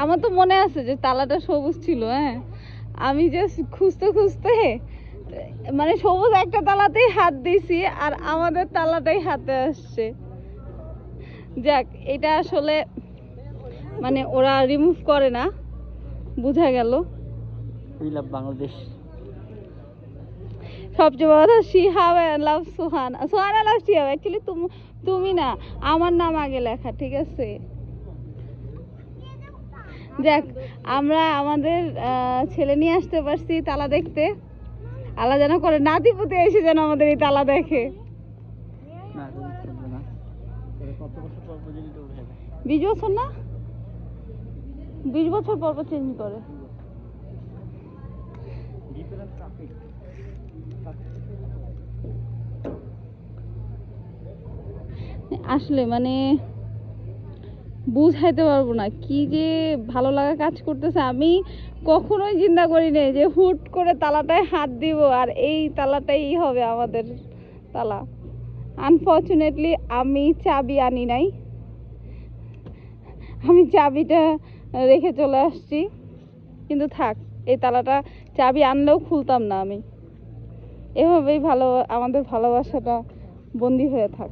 আমার তো মনে আছে যে তালাটা সবুজ ছিল। হ্যাঁ, আমি জাস্ট খুঁজতে খুঁজতে মানে সবুজ একটা তালাতেই হাত দিছি আর আমাদের তালাটাই হাতে আসছে। যাক, এটা আসলে মানে ওরা রিমুভ করে না, বোঝা গেল। We love Bangladesh. সবচেয়ে বড় কথা, শিহাব লাভ সোহান, সোহান লাভ শিহাব। অ্যাকচুয়ালি তুমি না, আমার নাম আগে লেখা, ঠিক আছে? যাক, আমরা আমাদের ছেলে নিয়ে আসতে পারছি তালা দেখতে। আল্লাহ যেন করে নাতিপুতি এসে যেন আমাদের এই তালা দেখে। 20 বছর না, 20 বছর পর পর চেঞ্জ করে। আসলে মানে বুঝাইতে পারবো না কি যে ভালো লাগা কাজ করতেছে। আমি কখনোই চিন্তা করি নাই যে হুট করে তালাটায় হাত দিব আর এই তালাটাই হবে আমাদের তালা। আনফর্চুনেটলি আমি চাবি আনি নাই, আমি চাবিটা রেখে চলে আসছি। কিন্তু থাক, এই তালাটা চাবি আনলেও খুলতাম না আমি। এভাবেই আমাদের ভালোবাসাটা বন্দি হয়ে থাক।